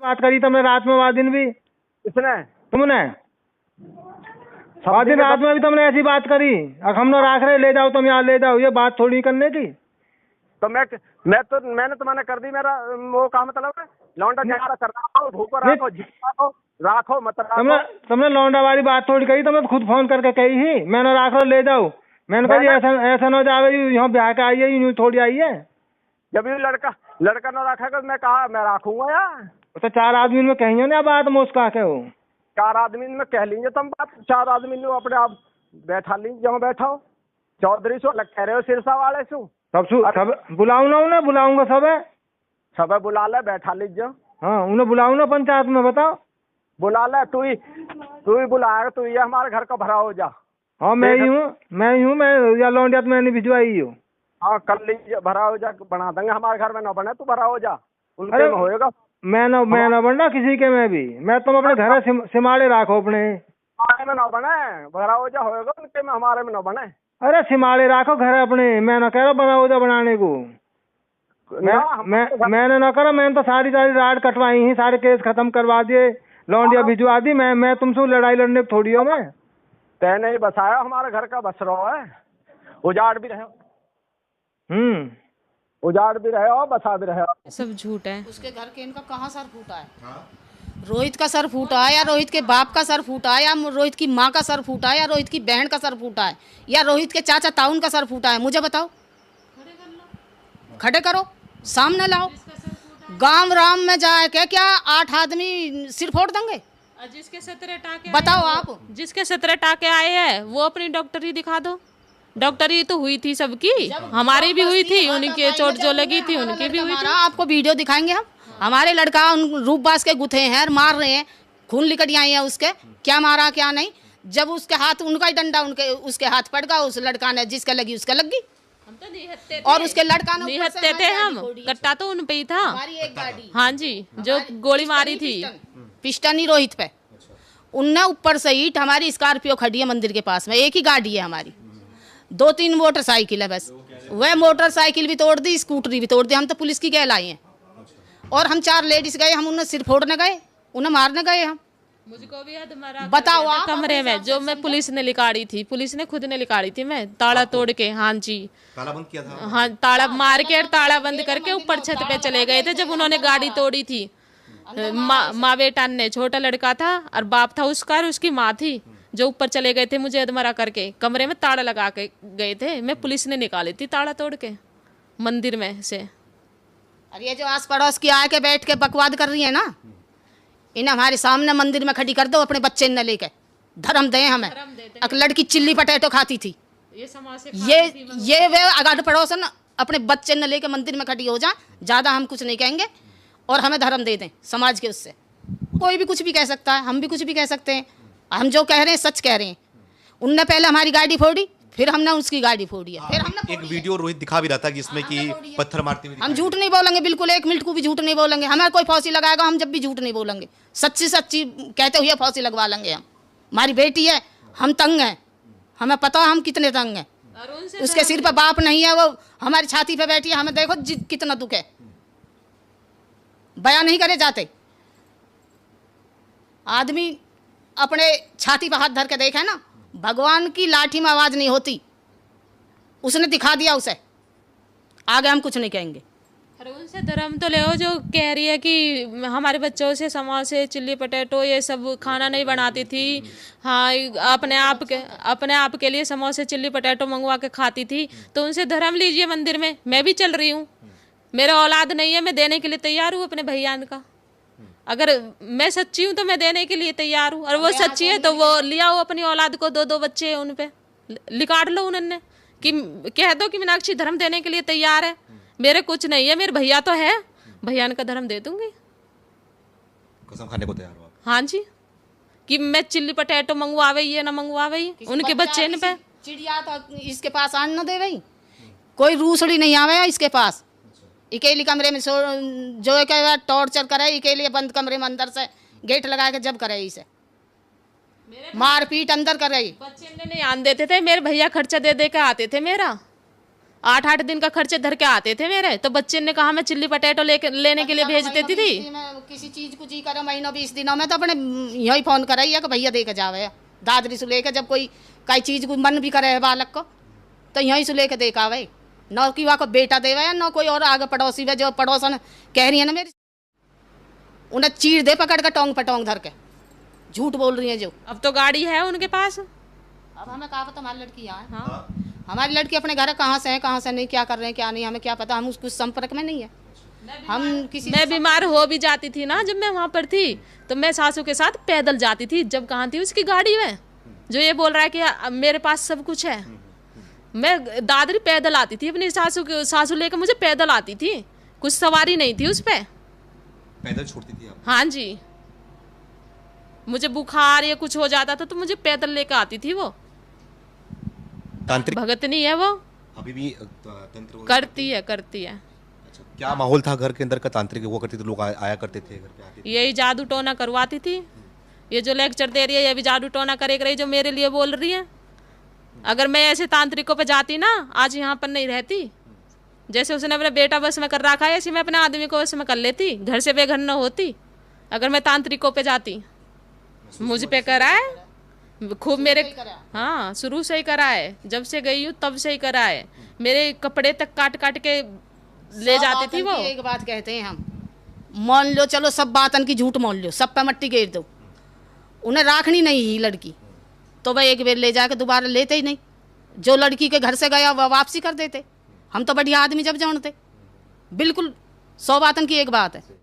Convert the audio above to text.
बात करी तुमने रात में वादिन भी? किसने? तुमने वादिन रात में भी तुमने ऐसी बात करी? अब हम ना राख रहे, ले जाओ तुम यहाँ, ले जाओ, ये बात थोड़ी करने की। तो मैंने तो मैंने कर दी, मेरा वो काम मतलब है लौंडा झगड़ा कर रहा हो, भूख राखो, राखो मत राखो। तुमने लौंडा वाली बात थोड़ी कही, तुमने खुद फोन करके कही ही मैंने राख लो, ले जाओ। मैंने कहा ऐसा न जावे, यहाँ ब्याह के आई है, यूँ थोड़ी आई है। जब ये लड़का न रखेगा मैं कहा मैं राखूंगा यार। तो 4 आदमी में कहिए ना बात मुस्का के हो। 4 आदमी में कह लीजिए तुम बात, 4 आदमी ने अपने आप बैठा लीजिए, जहाँ बैठा हो। चौधरी सो लग कह रहे हो, सिरसा वाले सो सब बुलाऊ ना, उन्हें बुलाऊंगा, सब बुला ले, बैठा लीजिए। हाँ उन्हें बुलाऊ ना पंचायत में, बताओ। बुला ले, तू ही बुलाएगा, तू ये हमारे घर का भरा हो जा। हाँ मैं ही हूँ, मैं या लौंडिया तो मैंने भिजवाई हूँ। हाँ कर लीजिए, भरा हो जा, बना देंगे। हमारे घर में ना बने, तू भरा हो जा, उनके में होएगा। मैं ना बनना किसी के में भी, मैं तुम अपने घर सिमाड़े राखो अपने। हमारे में ना बने, भरा हो जा होएगा, उनके में, हमारे में ना बने। अरे सिमाड़े राखो घर अपने, मैं ना कह रहा बना हो जा बनाने को। मैंने ना करा, मैंने तो सारी राड कटवाई ही, सारे केस खत्म करवा दिए, लौंडिया भिजवा दी। मैं तुमसे लड़ाई लड़ने को थोड़ी हो। मैं तय नहीं बसाया, हमारे घर का बस रहो है, उजाड़ भी रहे, उजाड़ भी रहे हो, बसा भी रहे हो। सब झूठ है। उसके घर के इनका कहाँ सर फूटा है? रोहित का सर फूटा है, या रोहित के बाप का सर फूटा है, या रोहित की माँ का सर फूटा है, या रोहित की बहन का सर फूटा है, या रोहित के चाचा ताउन का सर फूटा है? मुझे बताओ, खड़े करो, सामने लाओ। गांव राम में जाए क्या 8 आदमी सिर फोड़ देंगे? जिसके 17 टाके बताओ आप, जिसके 17 टाके आए हैं वो अपनी डॉक्टरी दिखा दो। डॉक्टरी तो हुई थी सबकी, हमारी भी हुई थी, उनकी चोट जो लगी थी उनकी भी हुई थी। आपको वीडियो दिखाएंगे हम। हमारे लड़का उन रूपबाज के गुथे हैं, मार रहे हैं, खून लिकट आई है उसके, क्या मारा क्या नहीं। जब उसके हाथ, उनका ही डंडा उसके हाथ पड़ गया, उस लड़का ने जिसके लगी उसके लग गई। हम तो निहत्ते थे, और उसके लड़का ने निहत्ते थे, हम कट्टा तो उन पे ही था। एक गाड़ी, हाँ जी, जो गोली मारी थी पिस्टन ही रोहित पे, उनने ऊपर से ईट, हमारी स्कॉर्पियो खड़ी है मंदिर के पास में, एक ही गाड़ी है हमारी, 2-3 मोटरसाइकिल है बस। वह मोटरसाइकिल भी तोड़ दी, स्कूटरी भी तोड़ दी। हम तो पुलिस की कहलाई हैं। और हम 4 लेडीज गए, हम उन्हें सिर फोड़ने गए, उन्हें मारने गए हम। मुझको भी मारा, बताओ आप। कमरे में जो मैं पुलिस ने लिकाड़ी थी, पुलिस ने खुद ने लिकाड़ी थी, मैं ताला तोड़ के। हाँ जी, ताला बंद किया था। हाँ ताला मार के ताला बंद करके ऊपर छत पे चले गए थे जब उन्होंने गाड़ी तोड़ी थी। माँ बेटा ने, छोटा लड़का था और बाप था उसका, और उसकी माँ थी, जो ऊपर चले गए थे मुझे अधमरा करके। कमरे में ताला लगा के गए थे, मैं पुलिस ने निकाली थी ताला तोड़ के मंदिर में से। अरे ये जो आस पड़ोस की आके बैठ के बकवाद कर रही है ना, इन्हें हमारे सामने मंदिर में खड़ी कर दो, अपने बच्चे न लेके धर्म दें हमें। एक लड़की चिल्ली पटेटो खाती थी, ये वे अगाड़ पड़ोसन अपने बच्चे न लेके मंदिर में खड़ी हो जाए, ज्यादा हम कुछ नहीं कहेंगे, और हमें धर्म दे दें समाज के। उससे कोई भी कुछ भी कह सकता है, हम भी कुछ भी कह सकते हैं। हम जो कह रहे हैं सच कह रहे हैं। उनने पहले हमारी गाड़ी फोड़ी, फिर हमने उसकी गाड़ी फोड़ी है, फिर हमने एक वीडियो रोहित दिखा भी रहा था जिसमें कि पत्थर मारते हुए। हम झूठ नहीं बोलेंगे, बिल्कुल 1 मिनट को भी झूठ नहीं बोलेंगे। हमें कोई फांसी लगाएगा, हम जब भी झूठ नहीं बोलेंगे, सच्ची कहते हुए फांसी लगवा लेंगे हम। हमारी बेटी है, हम तंग हैं, हमें पता है हम कितने तंग हैं। उसके सिर पर बाप नहीं है, वो हमारी छाती पे बैठी है, हमें देखो कितना दुख है, बयान नहीं करे जाते। आदमी अपने छाती पर हाथ धर के देखे ना, भगवान की लाठी में आवाज नहीं होती, उसने दिखा दिया उसे। आगे हम कुछ नहीं कहेंगे। अरे उनसे धर्म तो ले, जो कह रही है कि हमारे बच्चों से समाज से चिल्ली पटेटो ये सब खाना नहीं बनाती थी। हाँ, अपने आप के लिए समोसे चिल्ली पटेटो मंगवा के खाती थी। तो उनसे धर्म लीजिए मंदिर में, मैं भी चल रही हूँ, मेरा औलाद नहीं है, मैं देने के लिए तैयार हूँ अपने भैया का। अगर मैं सच्ची हूँ तो मैं देने के लिए तैयार हूँ, और वो सच्ची है तो वो लिया हो अपनी औलाद को, 2 बच्चे हैं उन पे, लिकाट लो उन्होंने, कि कह दो कि मीनाक्षी धर्म देने के लिए तैयार है। मेरे कुछ नहीं है, मेरे भैया तो है, भैया का धर्म दे दूंगी। कसम खाने को तैयार हो आप? हाँ जी, कि मैं चिल्ली पटेटो मंगवावे ये ना मंगवावे, उनके बच्चे इन पे। चिड़िया तो इसके पास आन न दे भाई, कोई रूसड़ी नहीं आवे इसके पास। इकेली कमरे में जो टॉर्चर करे, इकेली बंद कमरे में अंदर से गेट लगा के जब करे, इसे मारपीट अंदर करे। बच्चे नहीं आन देते थे, मेरे भैया खर्चा दे के आते थे मेरा, 8-8 दिन का खर्चे धर के आते थे मेरे। तो बच्चे ने कहा मैं चिल्ली पटेटो लेने के लिए भेज देती थी। किसी चीज को जी करो महीनों 20 दिनों में तो अपने यही फोन कराई है कि भैया दे के जावे दादरी से लेके, जब कोई चीज को मन भी करे है बालक को तो यहीं से लेके देख आवे, न कि वहाँ को बेटा देवे या न कोई और आगे पड़ोसी वे जो पड़ोसन कह रही है ना मेरी, उन्हें चीर दे पकड़ कर टोंग पटोंग धर के, झूठ बोल रही है जो। अब तो गाड़ी है उनके पास। अब हमें कहा पता हमारी लड़की यहाँ है। हाँ। हमारी लड़की अपने घर कहाँ से है कहाँ से नहीं, क्या कर रहे हैं क्या नहीं, हमें क्या पता, हम उसके संपर्क में नहीं है। मैं बीमार हो भी जाती थी ना, जब मैं वहाँ पर थी तो मैं सासू के साथ पैदल जाती थी। जब कहाँ थी उसकी गाड़ी में, जो ये बोल रहा है कि मेरे पास सब कुछ है, मैं दादरी पैदल आती थी अपनी सासू लेकर, मुझे पैदल आती थी, कुछ सवारी नहीं थी उस पे, पैदल छोड़ती थी आप? हाँ जी, मुझे बुखार या कुछ हो जाता था तो मुझे पैदल लेकर आती थी। वो तांत्रिक भगतनी है, वो अभी भी तंत्र करती है। अच्छा, क्या माहौल था घर के अंदर का? तांत्रिक वो करती थी, लोग आया करते थे घर पे आके? यही जादू टोना करवाती थी। ये जो लेक्चर दे रही है ये भी जादू टोना करे रही, जो मेरे लिए बोल रही है। अगर मैं ऐसे तांत्रिकों पे जाती ना, आज यहाँ पर नहीं रहती। जैसे उसने अपना बेटा बस में कर रखा है, ऐसे मैं अपने आदमी को बस में कर लेती, घर से बेघर न होती। अगर मैं तांत्रिकों पे जाती, मुझ पे करा है खूब मेरे, हाँ शुरू से ही करा है, जब से गई हूँ तब से ही करा है। मेरे कपड़े तक काट काट के ले जाती थी वो। एक बात कहते हैं हम, मान लो चलो सब बातन की झूठ मान लो, सब पे मट्टी घेर दो, उन्हें राखनी नहीं ही लड़की तो वह एक बार ले जाकर दोबारा लेते ही नहीं। जो लड़की के घर से गया वह वापसी कर देते। हम तो बढ़िया आदमी जब जानते, बिल्कुल 100 बातन की एक बात है।